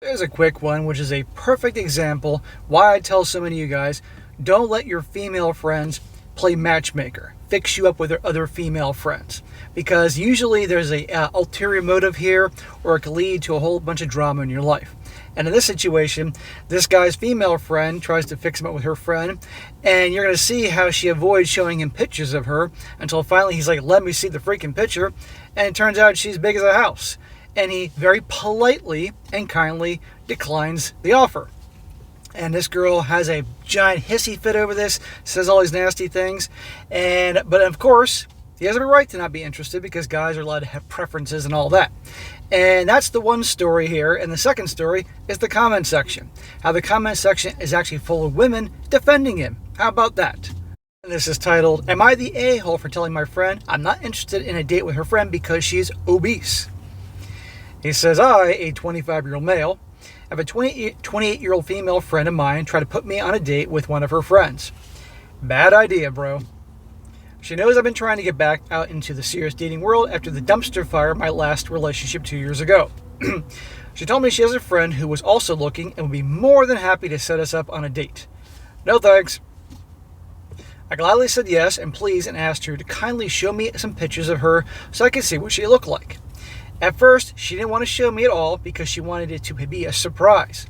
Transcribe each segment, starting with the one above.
There's a quick one, which is a perfect example why I tell so many of you guys, don't let your female friends play matchmaker, fix you up with their other female friends. Because usually there's a ulterior motive here, or it could lead to a whole bunch of drama in your life. And in this situation, this guy's female friend tries to fix him up with her friend, and you're going to see how she avoids showing him pictures of her until finally he's like, let me see the freaking picture, and it turns out she's big as a house. And he very politely and kindly declines the offer. And this girl has a giant hissy fit over this, says all these nasty things, but of course, he has every right to not be interested because guys are allowed to have preferences and all that. And that's the one story here. And the second story is the comment section. How the comment section is actually full of women defending him. How about that? And this is titled, Am I the A-hole for telling my friend I'm not interested in a date with her friend because she's obese? He says, I, a 25-year-old male, have a 28-year-old female friend of mine try to put me on a date with one of her friends. Bad idea, bro. She knows I've been trying to get back out into the serious dating world after the dumpster fire of my last relationship 2 years ago. She told me she has a friend who was also looking and would be more than happy to set us up on a date. No thanks. I gladly said yes and please and asked her to kindly show me some pictures of her so I could see what she looked like. At first, she didn't want to show me at all because she wanted it to be a surprise.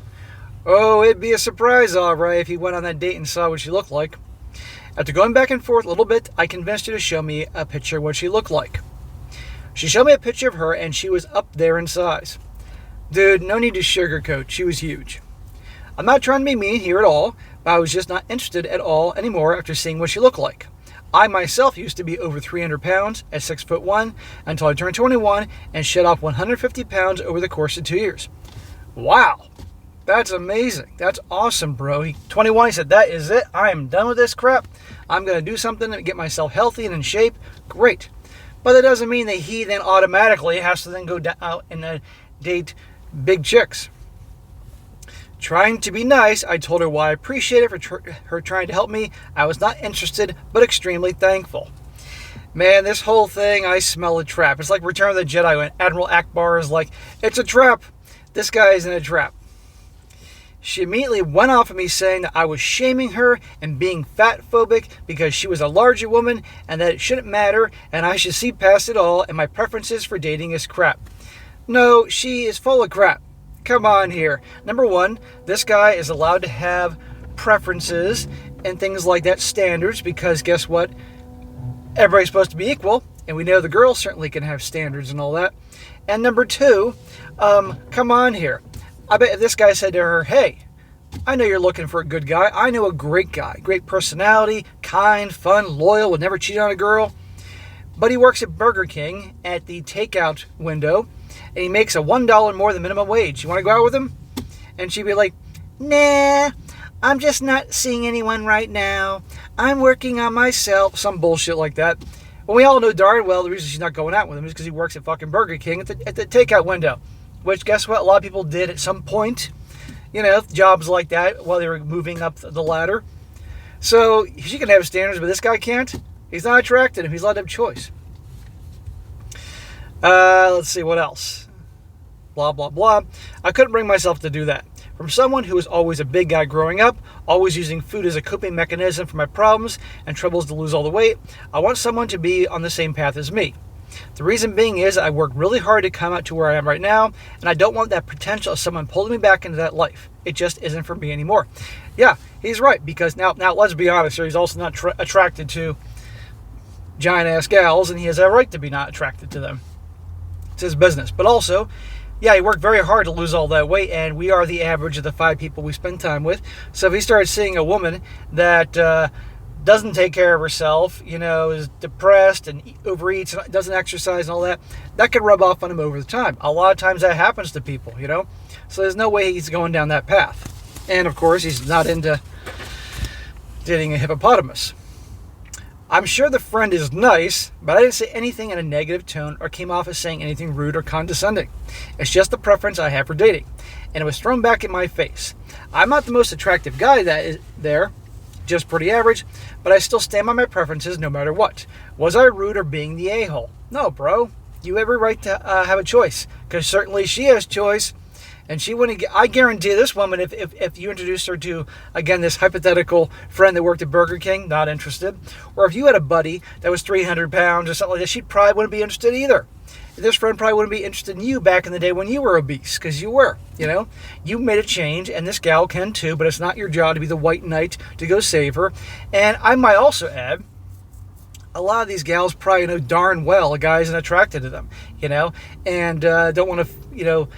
Oh, it'd be a surprise, all right, if he went on that date and saw what she looked like. After going back and forth a little bit, I convinced her to show me a picture of what she looked like. She showed me a picture of her, and she was up there in size. Dude, no need to sugarcoat. She was huge. I'm not trying to be mean here at all, but I was just not interested at all anymore after seeing what she looked like. I myself used to be over 300 pounds at 6'1" until I turned 21 and shed off 150 pounds over the course of 2 years. Wow, that's amazing. That's awesome, bro. 21, he said, that is it. I am done with this crap. I'm going to do something to get myself healthy and in shape. Great. But that doesn't mean that he then automatically has to then go out and date big chicks. Trying to be nice, I told her why I appreciate it for her trying to help me. I was not interested, but extremely thankful. Man, this whole thing, I smell a trap. It's like Return of the Jedi when Admiral Akbar is like, it's a trap. This guy is in a trap. She immediately went off of me saying that I was shaming her and being fat phobic because she was a larger woman and that it shouldn't matter and I should see past it all and my preferences for dating is crap. No, she is full of crap. Come on here. Number one, this guy is allowed to have preferences and things like that, standards, because guess what? Everybody's supposed to be equal, and we know the girls certainly can have standards and all that. And number two, come on here. I bet if this guy said to her, hey, I know you're looking for a good guy. I know a great guy, great personality, kind, fun, loyal, would never cheat on a girl. But he works at Burger King at the takeout window, and he makes a $1 more than minimum wage. You want to go out with him? And she'd be like, nah, I'm just not seeing anyone right now. I'm working on myself. Some bullshit like that. Well, we all know darn well the reason she's not going out with him is because he works at fucking Burger King at the takeout window. Which, guess what? A lot of people did at some point. You know, jobs like that while they were moving up the ladder. So, she can have standards, but this guy can't. He's not attracted to him. He's allowed to have choice. Let's see, what else? Blah, blah, blah. I couldn't bring myself to do that. From someone who was always a big guy growing up, always using food as a coping mechanism for my problems and troubles to lose all the weight, I want someone to be on the same path as me. The reason being is I work really hard to come out to where I am right now, and I don't want that potential of someone pulling me back into that life. It just isn't for me anymore. Yeah, he's right, because now let's be honest here, he's also not attracted to giant-ass gals, and he has a right to be not attracted to them. It's his business. But also, yeah, he worked very hard to lose all that weight, and we are the average of the 5 people we spend time with. So if he started seeing a woman that doesn't take care of herself, you know, is depressed and overeats and doesn't exercise and all that, that could rub off on him over the time. A lot of times that happens to people, you know. So there's no way he's going down that path. And, of course, he's not into dating a hippopotamus. I'm sure the friend is nice, but I didn't say anything in a negative tone or came off as saying anything rude or condescending. It's just the preference I have for dating. And it was thrown back in my face. I'm not the most attractive guy that is there, just pretty average, but I still stand by my preferences no matter what. Was I rude or being the a-hole? No, bro. You have every right to have a choice, because certainly she has choice. And she wouldn't get, I guarantee this woman, if you introduced her to, again, this hypothetical friend that worked at Burger King, not interested. Or if you had a buddy that was 300 pounds or something like that, she probably wouldn't be interested either. This friend probably wouldn't be interested in you back in the day when you were obese, because you were, you know. You made a change, and this gal can too, but it's not your job to be the white knight to go save her. And I might also add, a lot of these gals probably know darn well a guy isn't attracted to them, you know, and don't want to, you know,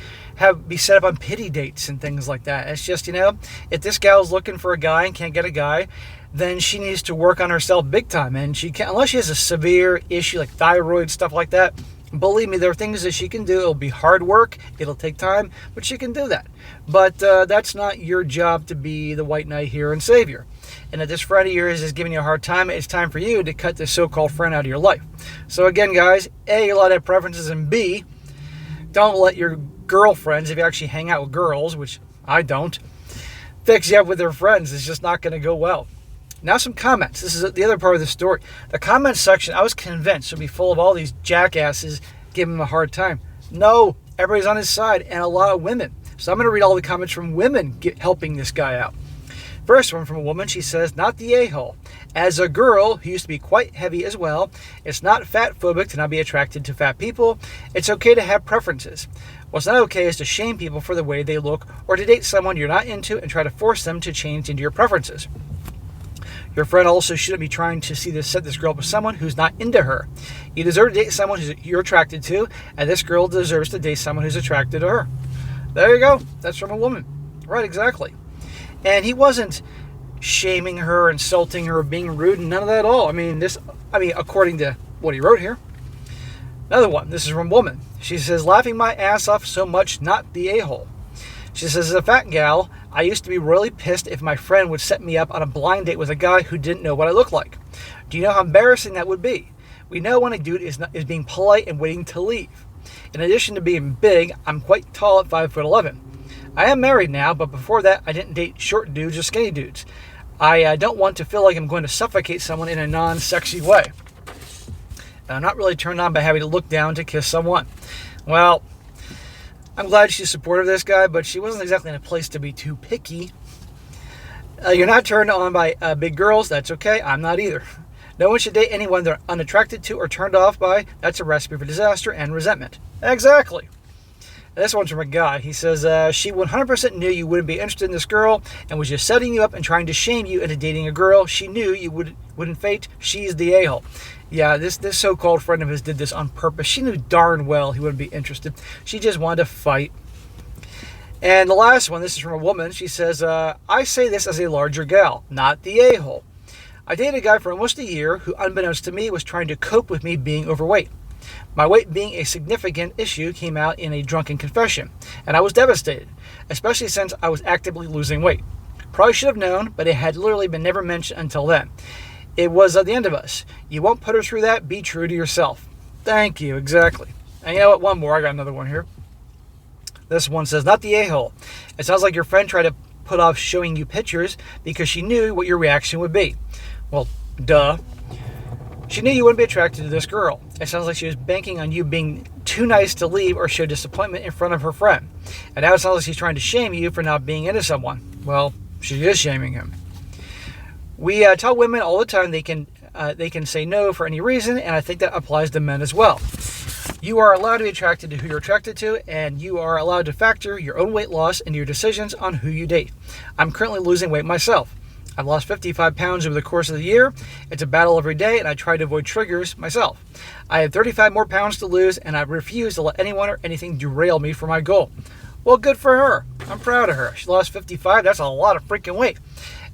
be set up on pity dates and things like that. It's just, you know, if this gal's looking for a guy and can't get a guy, then she needs to work on herself big time. And she can't, unless she has a severe issue like thyroid, stuff like that. Believe me, there are things that she can do. It'll be hard work. It'll take time, but she can do that. But that's not your job to be the white knight here and savior. And if this friend of yours is giving you a hard time, it's time for you to cut this so-called friend out of your life. So again, guys, A, a lot of preferences, and B, don't let your girlfriends, if you actually hang out with girls, which I don't, fix you up with their friends. It's just not going to go well. Now some comments. This is the other part of the story. The comment section, I was convinced, would be full of all these jackasses giving him a hard time. No, everybody's on his side, and a lot of women. So I'm going to read all the comments from women helping this guy out. First one from a woman, she says, not the a-hole. As a girl who used to be quite heavy as well, it's not fat phobic to not be attracted to fat people. It's okay to have preferences. What's not okay is to shame people for the way they look or to date someone you're not into and try to force them to change into your preferences. Your friend also shouldn't be trying to set this girl up with someone who's not into her. You deserve to date someone who you're attracted to, and this girl deserves to date someone who's attracted to her. There you go. That's from a woman. Right, exactly. And he wasn't shaming her, insulting her, being rude, and none of that at all. I mean, according to what he wrote here. Another one. This is from a woman. She says, laughing my ass off so much, not the a-hole. She says, as a fat gal, I used to be really pissed if my friend would set me up on a blind date with a guy who didn't know what I looked like. Do you know how embarrassing that would be? We know when a dude is being polite and waiting to leave. In addition to being big, I'm quite tall at 5'11". I am married now, but before that, I didn't date short dudes or skinny dudes. I don't want to feel like I'm going to suffocate someone in a non-sexy way. And I'm not really turned on by having to look down to kiss someone. Well, I'm glad she's supportive of this guy, but she wasn't exactly in a place to be too picky. You're not turned on by big girls. That's okay. I'm not either. No one should date anyone they're unattracted to or turned off by. That's a recipe for disaster and resentment. Exactly. This one's from a guy. He says, she 100% knew you wouldn't be interested in this girl and was just setting you up and trying to shame you into dating a girl she knew you wouldn't fate. She's the a-hole. Yeah, this so-called friend of his did this on purpose. She knew darn well he wouldn't be interested. She just wanted to fight. And the last one, this is from a woman. She says, I say this as a larger gal, not the a-hole. I dated a guy for almost a year who, unbeknownst to me, was trying to cope with me being overweight. My weight being a significant issue came out in a drunken confession, and I was devastated, especially since I was actively losing weight. Probably should have known, but it had literally been never mentioned until then. It was at the end of us. You won't put her through that. Be true to yourself. Thank you. Exactly. And you know what? One more. I got another one here. This one says, not the a-hole. It sounds like your friend tried to put off showing you pictures because she knew what your reaction would be. Well, duh. She knew you wouldn't be attracted to this girl. It sounds like she was banking on you being too nice to leave or show disappointment in front of her friend. And now it sounds like she's trying to shame you for not being into someone. Well, she is shaming him. We tell women all the time they can say no for any reason, and I think that applies to men as well. You are allowed to be attracted to who you're attracted to, and you are allowed to factor your own weight loss into your decisions on who you date. I'm currently losing weight myself. I've lost 55 pounds over the course of the year. It's a battle every day, and I try to avoid triggers myself. I have 35 more pounds to lose, and I refuse to let anyone or anything derail me from my goal. Well, good for her. I'm proud of her. She lost 55. That's a lot of freaking weight.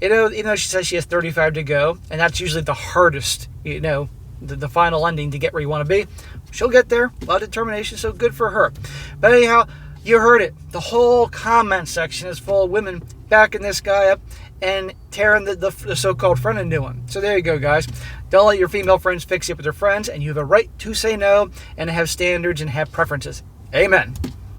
Even though she says she has 35 to go, and that's usually the hardest, the final ending to get where you want to be. She'll get there. A lot of determination, so good for her. But anyhow, you heard it. The whole comment section is full of women backing this guy up and tearing the so-called friend a new one. So there you go, guys. Don't let your female friends fix you up with their friends, and you have a right to say no and have standards and have preferences. Amen.